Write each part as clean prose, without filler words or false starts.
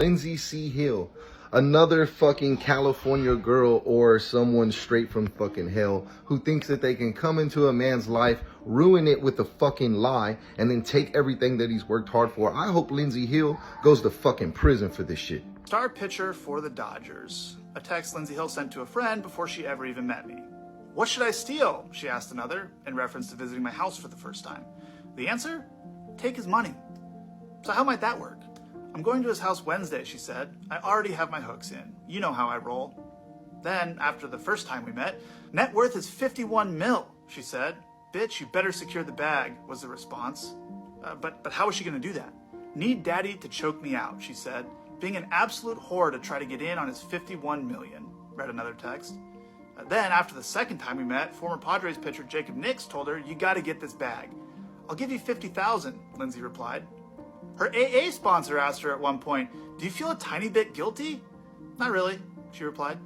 Lindsey C. Hill, another fucking California girl or someone straight from fucking hell who thinks that they can come into a man's life, ruin it with a fucking lie, and then take everything that he's worked hard for. I hope Lindsey Hill goes to fucking prison for this shit. Star pitcher for the Dodgers. A text Lindsey Hill sent to a friend before she ever even met me. What should I steal? She asked another, in reference to visiting my house for the first time. The answer? Take his money. So how might that work? I'm going to his house Wednesday, she said. I already have my hooks in. You know how I roll. Then, after the first time we met, net worth is 51 mil, she said. Bitch, you better secure the bag, was the response. But how is she going to do that? Need daddy to choke me out, she said. Being an absolute whore to try to get in on his 51 million, read another text. Then, after the second time we met, former Padres pitcher Jacob Nix told her, you gotta get this bag. I'll give you 50,000, Lindsey replied. Her AA sponsor asked her at one point, do you feel a tiny bit guilty? Not really, she replied.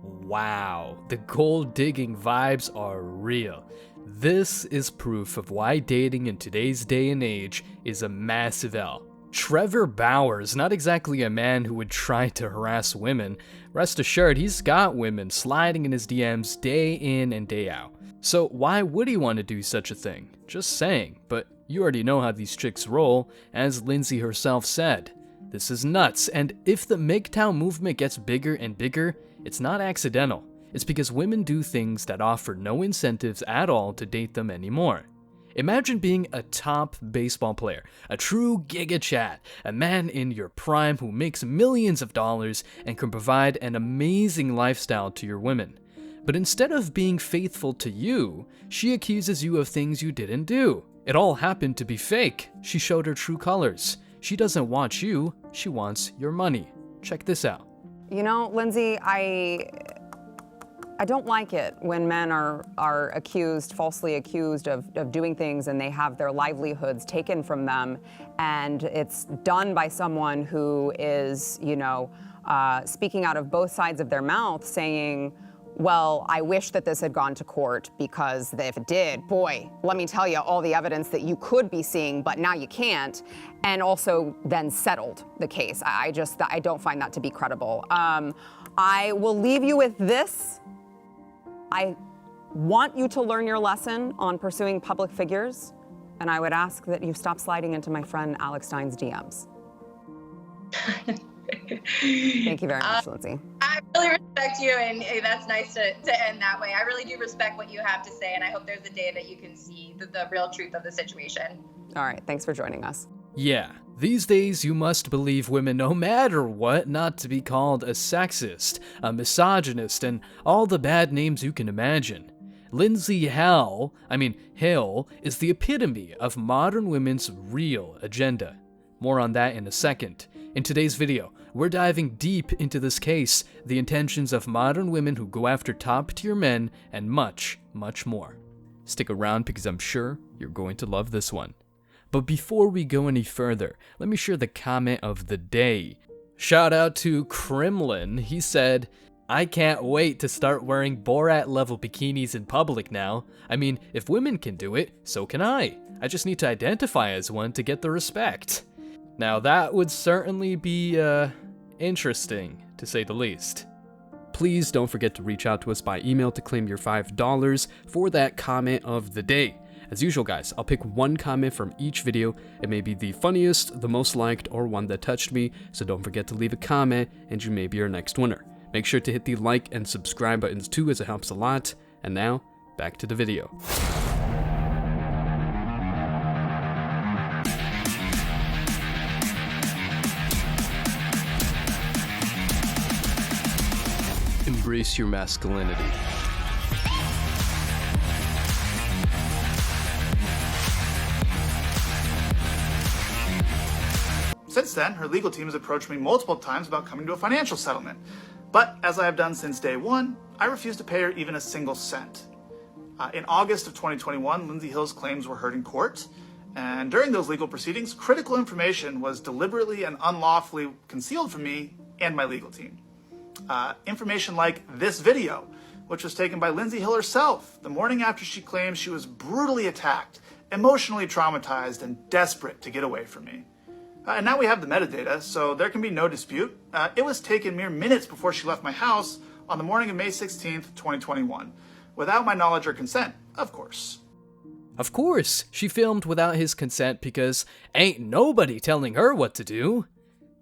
Wow, the gold-digging vibes are real. This is proof of why dating in today's day and age is a massive L. Trevor Bauer is not exactly a man who would try to harass women. Rest assured, he's got women sliding in his DMs day in and day out. So why would he want to do such a thing? Just saying, but you already know how these chicks roll, as Lindsey herself said. This is nuts, and if the MGTOW movement gets bigger and bigger, it's not accidental. It's because women do things that offer no incentives at all to date them anymore. Imagine being a top baseball player, a true giga chat, a man in your prime who makes millions of dollars and can provide an amazing lifestyle to your women. But instead of being faithful to you, she accuses you of things you didn't do. It all happened to be fake. She showed her true colors. She doesn't want you, she wants your money. Check this out. You know, Lindsey, I don't like it when men are falsely accused of doing things and they have their livelihoods taken from them, and it's done by someone who is, speaking out of both sides of their mouth saying, well, I wish that this had gone to court because if it did, boy, let me tell you all the evidence that you could be seeing, but now you can't, and also then settled the case. I don't find that to be credible. I will leave you with this. I want you to learn your lesson on pursuing public figures, and I would ask that you stop sliding into my friend Alex Stein's DMs. Thank you very much, Lindsey. I really respect you, and that's nice to end that way. I really do respect what you have to say, and I hope there's a day that you can see the real truth of the situation. All right, thanks for joining us. Yeah, these days you must believe women no matter what not to be called a sexist, a misogynist, and all the bad names you can imagine. Lindsey Hill is the epitome of modern women's real agenda. More on that in a second. In today's video, we're diving deep into this case, the intentions of modern women who go after top-tier men, and much, much more. Stick around because I'm sure you're going to love this one. But before we go any further, let me share the comment of the day. Shout out to Kremlin. He said, I can't wait to start wearing Borat-level bikinis in public now. I mean, if women can do it, so can I. I just need to identify as one to get the respect. Now that would certainly be, interesting, to say the least. Please don't forget to reach out to us by email to claim your $5 for that comment of the day. As usual, guys, I'll pick one comment from each video. It may be the funniest, the most liked, or one that touched me, so don't forget to leave a comment and you may be our next winner. Make sure to hit the like and subscribe buttons too, as it helps a lot. And now, back to the video. Embrace your masculinity. Since then, her legal team has approached me multiple times about coming to a financial settlement. But as I have done since day one, I refuse to pay her even a single cent. In August of 2021, Lindsey Hill's claims were heard in court. And during those legal proceedings, critical information was deliberately and unlawfully concealed from me and my legal team. Information like this video, which was taken by Lindsey Hill herself the morning after she claimed she was brutally attacked, emotionally traumatized, and desperate to get away from me. And now we have the metadata, so there can be no dispute. It was taken mere minutes before she left my house on the morning of May 16th, 2021, without my knowledge or consent, of course. Of course, she filmed without his consent because ain't nobody telling her what to do.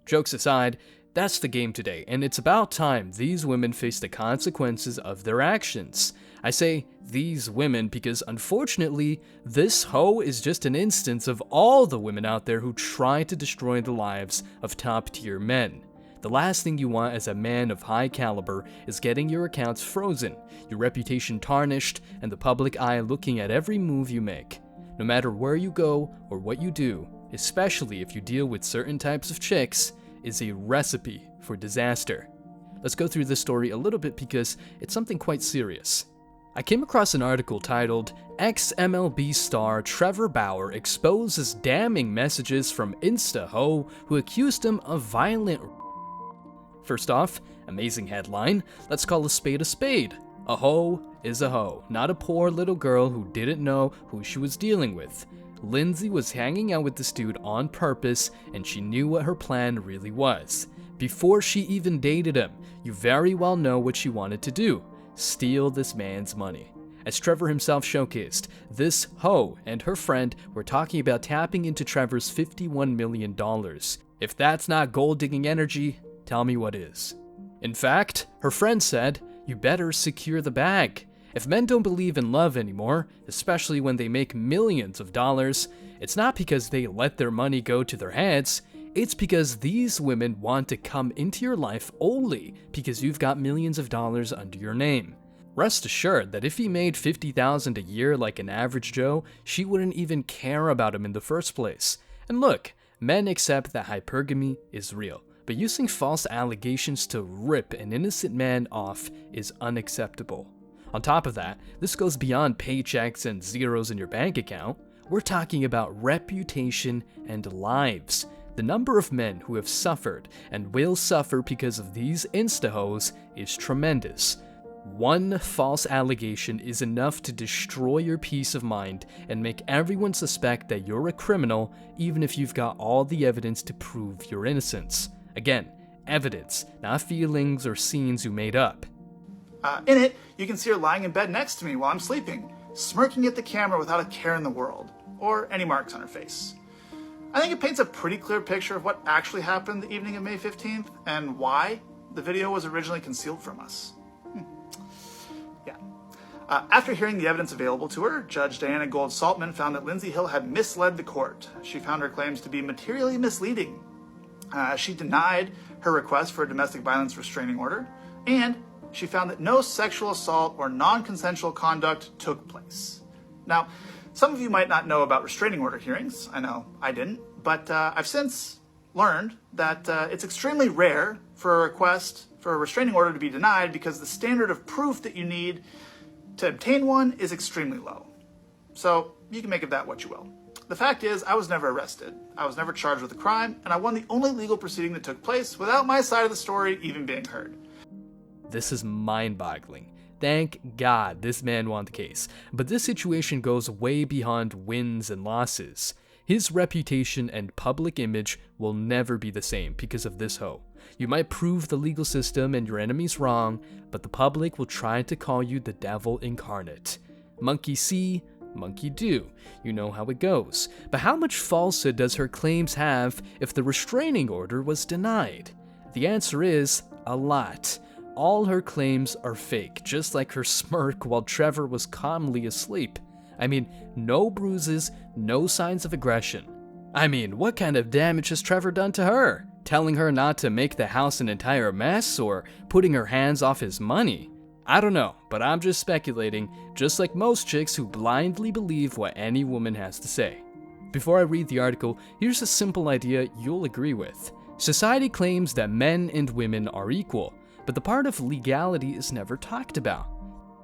Jokes aside, that's the game today, and it's about time these women face the consequences of their actions. I say these women because unfortunately, this hoe is just an instance of all the women out there who try to destroy the lives of top-tier men. The last thing you want as a man of high caliber is getting your accounts frozen, your reputation tarnished, and the public eye looking at every move you make. No matter where you go or what you do, especially if you deal with certain types of chicks, is a recipe for disaster. Let's go through this story a little bit because it's something quite serious. I came across an article titled, "Ex-MLB star Trevor Bauer exposes damning messages from Insta-ho who accused him of violent..." First off, amazing headline. Let's call a spade a spade. A hoe is a hoe, not a poor little girl who didn't know who she was dealing with. Lindsey was hanging out with this dude on purpose, and she knew what her plan really was. Before she even dated him, you very well know what she wanted to do: steal this man's money. As Trevor himself showcased, this hoe and her friend were talking about tapping into Trevor's $51 million. If that's not gold-digging energy, tell me what is. In fact, her friend said, "You better secure the bag." If men don't believe in love anymore, especially when they make millions of dollars, it's not because they let their money go to their heads, it's because these women want to come into your life only because you've got millions of dollars under your name. Rest assured that if he made $50,000 a year like an average Joe, she wouldn't even care about him in the first place. And look, men accept that hypergamy is real, but using false allegations to rip an innocent man off is unacceptable. On top of that, this goes beyond paychecks and zeros in your bank account. We're talking about reputation and lives. The number of men who have suffered and will suffer because of these insta-hoes is tremendous. One false allegation is enough to destroy your peace of mind and make everyone suspect that you're a criminal, even if you've got all the evidence to prove your innocence. Again, evidence, not feelings or scenes you made up. In it, you can see her lying in bed next to me while I'm sleeping, smirking at the camera without a care in the world, or any marks on her face. I think it paints a pretty clear picture of what actually happened the evening of May 15th, and why the video was originally concealed from us. After hearing the evidence available to her, Judge Diana Gold-Saltman found that Lindsey Hill had misled the court. She found her claims to be materially misleading. She denied her request for a domestic violence restraining order, and she found that no sexual assault or non-consensual conduct took place. Now, some of you might not know about restraining order hearings. I know I didn't, but I've since learned that it's extremely rare for a request for a restraining order to be denied because the standard of proof that you need to obtain one is extremely low. So you can make of that what you will. The fact is, I was never arrested. I was never charged with a crime, and I won the only legal proceeding that took place without my side of the story even being heard. This is mind-boggling. Thank God this man won the case. But this situation goes way beyond wins and losses. His reputation and public image will never be the same because of this hoe. You might prove the legal system and your enemies wrong, but the public will try to call you the devil incarnate. Monkey see, monkey do. You know how it goes. But how much falsehood does her claims have if the restraining order was denied? The answer is a lot. All her claims are fake, just like her smirk while Trevor was calmly asleep. I mean, no bruises, no signs of aggression. I mean, what kind of damage has Trevor done to her? Telling her not to make the house an entire mess or putting her hands off his money? I don't know, but I'm just speculating, just like most chicks who blindly believe what any woman has to say. Before I read the article, here's a simple idea you'll agree with. Society claims that men and women are equal, but the part of legality is never talked about.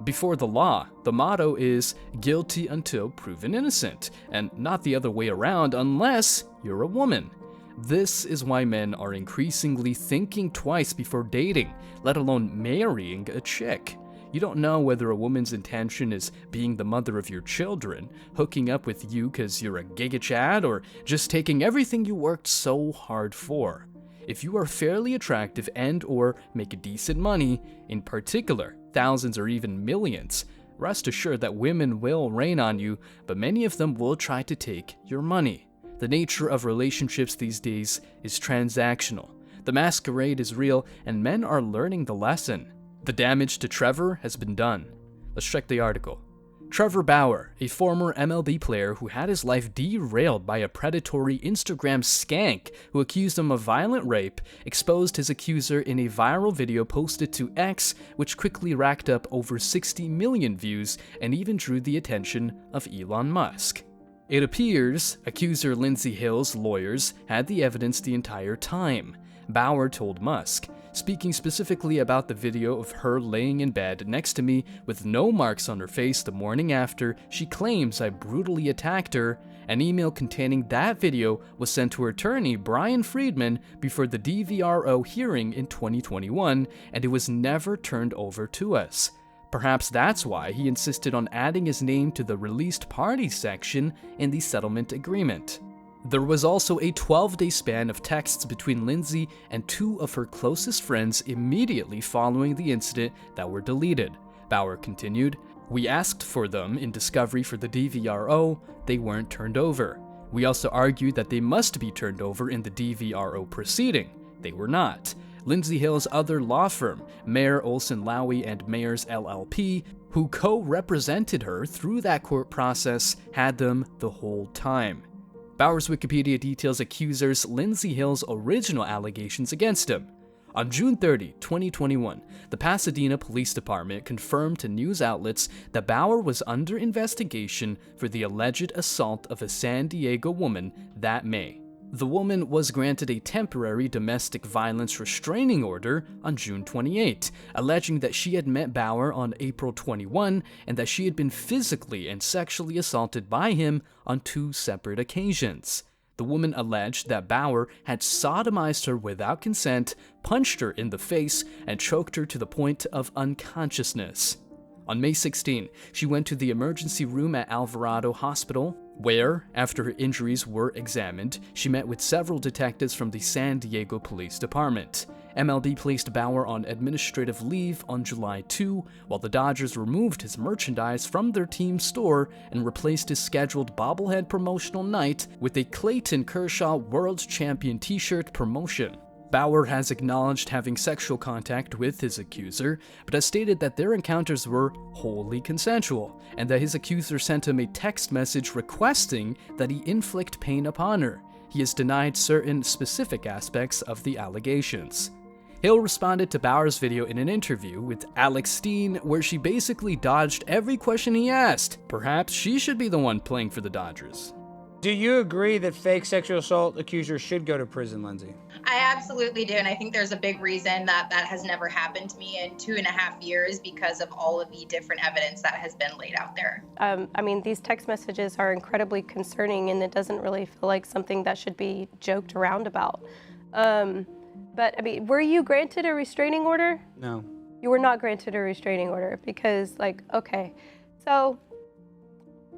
Before the law, the motto is guilty until proven innocent, and not the other way around unless you're a woman. This is why men are increasingly thinking twice before dating, let alone marrying a chick. You don't know whether a woman's intention is being the mother of your children, hooking up with you because you're a giga chad, or just taking everything you worked so hard for. If you are fairly attractive and or make decent money, in particular, thousands or even millions, rest assured that women will rain on you, but many of them will try to take your money. The nature of relationships these days is transactional. The masquerade is real, and men are learning the lesson. The damage to Trevor has been done. Let's check the article. Trevor Bauer, a former MLB player who had his life derailed by a predatory Instagram skank who accused him of violent rape, exposed his accuser in a viral video posted to X, which quickly racked up over 60 million views and even drew the attention of Elon Musk. It appears accuser Lindsey Hill's lawyers had the evidence the entire time. Bauer told Musk, speaking specifically about the video of her laying in bed next to me with no marks on her face the morning after she claims I brutally attacked her. An email containing that video was sent to her attorney Brian Friedman before the DVRO hearing in 2021, and it was never turned over to us. Perhaps that's why he insisted on adding his name to the released parties section in the settlement agreement. There was also a 12-day span of texts between Lindsey and two of her closest friends immediately following the incident that were deleted. Bauer continued, "We asked for them in discovery for the DVRO, they weren't turned over. We also argued that they must be turned over in the DVRO proceeding. They were not. Lindsey Hill's other law firm, Mayer Olson Lowy and Mayers LLP, who co-represented her through that court process, had them the whole time." Bauer's Wikipedia details accusers Lindsey Hill's original allegations against him. On June 30, 2021, the Pasadena Police Department confirmed to news outlets that Bauer was under investigation for the alleged assault of a San Diego woman that May. The woman was granted a temporary domestic violence restraining order on June 28, alleging that she had met Bauer on April 21 and that she had been physically and sexually assaulted by him on 2 separate occasions. The woman alleged that Bauer had sodomized her without consent, punched her in the face, and choked her to the point of unconsciousness. On May 16, she went to the emergency room at Alvarado Hospital, where, after her injuries were examined, she met with several detectives from the San Diego Police Department. MLB placed Bauer on administrative leave on July 2, while the Dodgers removed his merchandise from their team store and replaced his scheduled bobblehead promotional night with a Clayton Kershaw World Champion t-shirt promotion. Bauer has acknowledged having sexual contact with his accuser, but has stated that their encounters were wholly consensual, and that his accuser sent him a text message requesting that he inflict pain upon her. He has denied certain specific aspects of the allegations. Hill responded to Bauer's video in an interview with Alex Steen, where she basically dodged every question he asked. Perhaps she should be the one playing for the Dodgers. Do you agree that fake sexual assault accusers should go to prison, Lindsey? I absolutely do. And I think there's a big reason that that has never happened to me in 2.5 years because of all of the different evidence that has been laid out there. I mean, these text messages are incredibly concerning, and it doesn't really feel like something that should be joked around about. But I mean, were you granted a restraining order? No. You were not granted a restraining order because, like, okay, so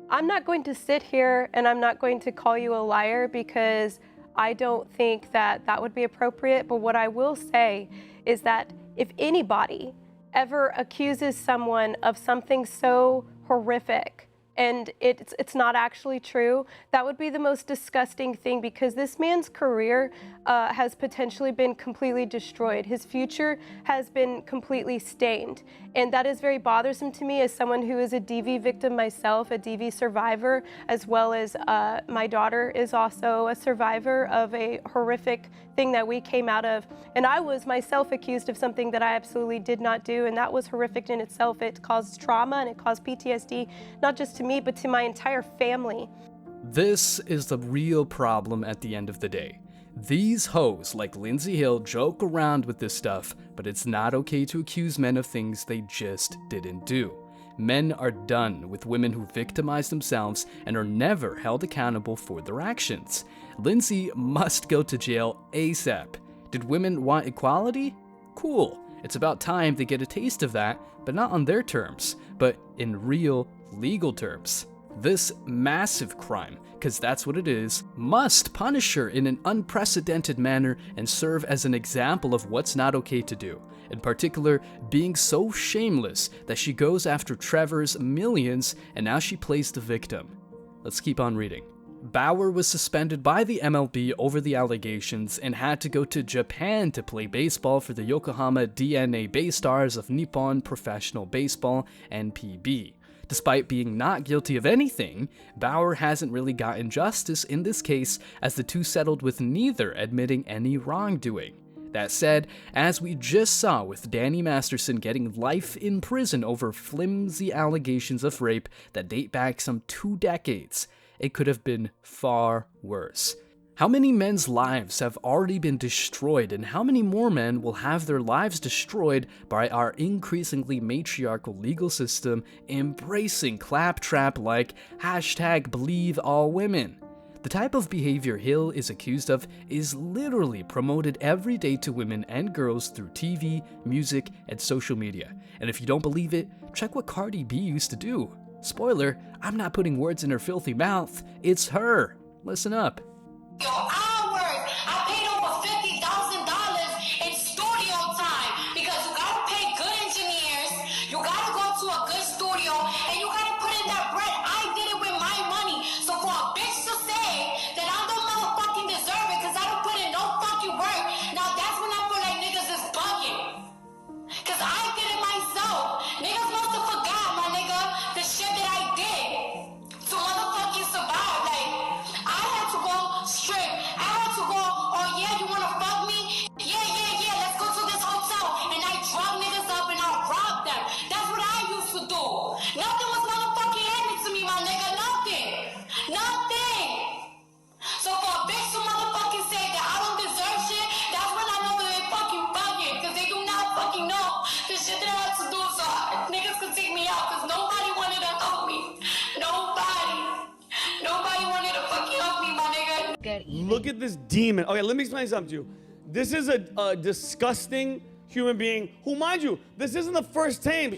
I'm not going to sit here and I'm not going to call you a liar because I don't think that that would be appropriate. But what I will say is that if anybody ever accuses someone of something so horrific and it's not actually true, that would be the most disgusting thing, because this man's career has potentially been completely destroyed. His future has been completely stained. And that is very bothersome to me as someone who is a DV victim myself, a DV survivor, as well as my daughter is also a survivor of a horrific thing that we came out of. And I was myself accused of something that I absolutely did not do, and that was horrific in itself. It caused trauma and it caused PTSD, not just to me, but to my entire family. This is the real problem at the end of the day. These hoes like Lindsey Hill joke around with this stuff, but it's not okay to accuse men of things they just didn't do. Men are done with women who victimize themselves and are never held accountable for their actions. Lindsey must go to jail ASAP. Did women want equality? Cool. It's about time they get a taste of that, but not on their terms, but in real legal terms. This massive crime, because that's what it is, must punish her in an unprecedented manner and serve as an example of what's not okay to do. In particular, being so shameless that she goes after Trevor's millions and now she plays the victim. Let's keep on reading. Bauer was suspended by the MLB over the allegations and had to go to Japan to play baseball for the Yokohama DNA Baystars of Nippon Professional Baseball, NPB. Despite being not guilty of anything, Bauer hasn't really gotten justice in this case, as the two settled with neither admitting any wrongdoing. That said, as we just saw with Danny Masterson getting life in prison over flimsy allegations of rape that date back some 2 decades, it could have been far worse. How many men's lives have already been destroyed, and how many more men will have their lives destroyed by our increasingly matriarchal legal system embracing claptrap like #BelieveAllWomen? The type of behavior Hill is accused of is literally promoted every day to women and girls through TV, music, and social media. And if you don't believe it, check what Cardi B used to do. Spoiler, I'm not putting words in her filthy mouth, it's her. Listen up. Hours. I paid over $50,000 in studio time because you gotta pay good engineers, you gotta go to a good studio, and you gotta put in that bread. I did it with my money. So for a bitch to say that I don't motherfucking deserve it because I don't put in no fucking work, now that's when I feel like niggas is bugging. Cause I did it myself. Niggas must have forgot, my nigga, the shit that I did to motherfucking survive. Like, I had to go straight. I had to go, oh yeah, you wanna fuck me? Yeah, let's go to this hotel. And I drop niggas up and I rob them. That's what I used to do. Nothing was motherfucking handed to me, my nigga. Nothing. So for a bitch to motherfucking say that I don't deserve shit, that's when I know that they fucking bugging. Cause they do not fucking know the shit that I had to do so niggas could take me out. Cause nobody wanted to help me. Nobody wanted to fucking help me, my nigga. Look at this demon. Okay, let me explain something to you. This is a disgusting human being who, mind you, this isn't the first time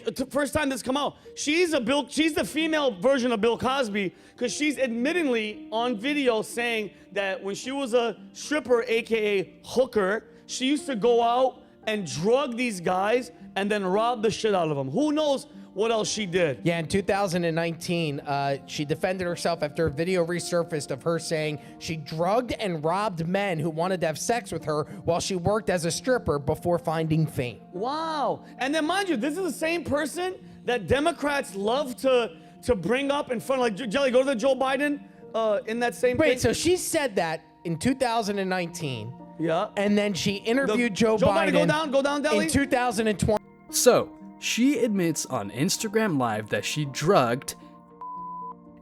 this come out. She's the female version of Bill Cosby, because she's admittingly on video saying that when she was a stripper, aka hooker, she used to go out and drug these guys and then rob the shit out of them. Who knows what else she did? Yeah, in 2019, she defended herself after a video resurfaced of her saying she drugged and robbed men who wanted to have sex with her while she worked as a stripper before finding fame. Wow. And then mind you, this is the same person that Democrats love to bring up in front of, like, Jelly, go to the Joe Biden in that same thing. Wait, so she said that in 2019. Yeah. And then she interviewed Joe Biden. Go down, Deli. In 2020. So, she admits on Instagram Live that she drugged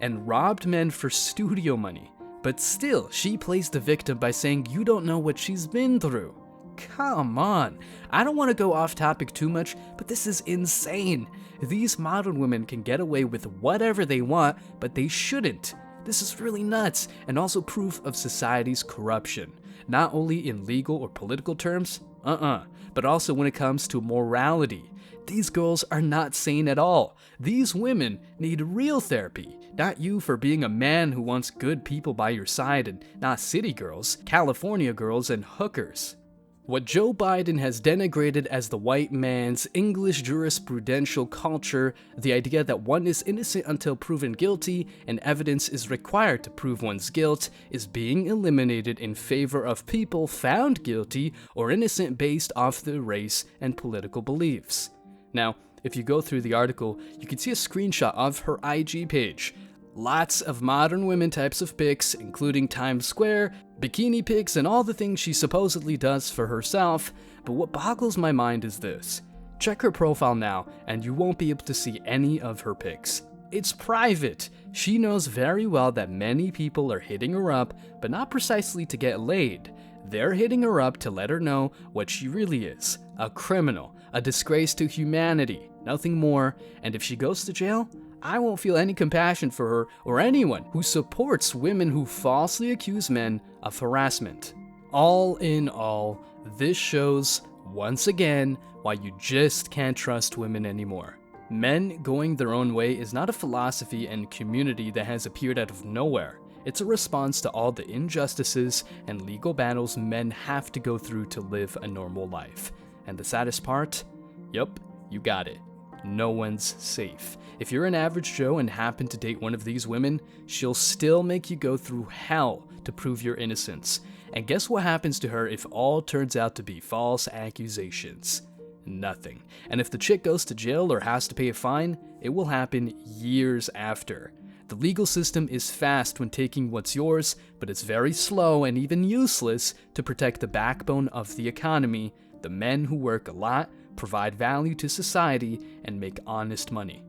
and robbed men for studio money, but still, she plays the victim by saying you don't know what she's been through. Come on. I don't want to go off topic too much, but this is insane. These modern women can get away with whatever they want, but they shouldn't. This is really nuts, and also proof of society's corruption. Not only in legal or political terms, but also when it comes to morality. These girls are not sane at all. These women need real therapy, not you for being a man who wants good people by your side and not city girls, California girls, and hookers. What Joe Biden has denigrated as the white man's English jurisprudential culture, the idea that one is innocent until proven guilty and evidence is required to prove one's guilt, is being eliminated in favor of people found guilty or innocent based off their race and political beliefs. Now, if you go through the article, you can see a screenshot of her IG page. Lots of modern women types of pics, including Times Square, bikini pics, and all the things she supposedly does for herself, but what boggles my mind is this. Check her profile now, and you won't be able to see any of her pics. It's private. She knows very well that many people are hitting her up, but not precisely to get laid. They're hitting her up to let her know what she really is, a criminal, a disgrace to humanity, nothing more, and if she goes to jail, I won't feel any compassion for her or anyone who supports women who falsely accuse men of harassment. All in all, this shows once again why you just can't trust women anymore. Men going their own way is not a philosophy and community that has appeared out of nowhere. It's a response to all the injustices and legal battles men have to go through to live a normal life. And the saddest part? Yup, you got it. No one's safe. If you're an average Joe and happen to date one of these women, she'll still make you go through hell to prove your innocence. And guess what happens to her if all turns out to be false accusations? Nothing. And if the chick goes to jail or has to pay a fine, it will happen years after. The legal system is fast when taking what's yours, but it's very slow and even useless to protect the backbone of the economy, the men who work a lot, provide value to society, and make honest money.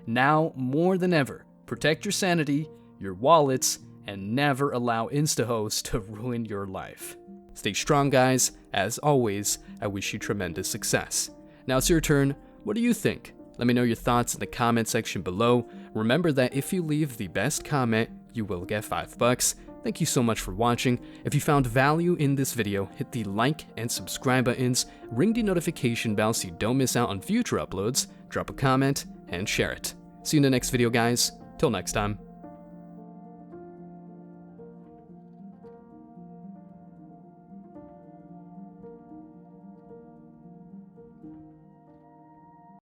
Now, more than ever, protect your sanity, your wallets, and never allow InstaHost to ruin your life. Stay strong, guys. As always, I wish you tremendous success. Now it's your turn. What do you think? Let me know your thoughts in the comment section below. Remember that if you leave the best comment, you will get $5. Thank you so much for watching. If you found value in this video, hit the like and subscribe buttons, ring the notification bell so you don't miss out on future uploads, drop a comment, and share it. See you in the next video, guys. Till next time.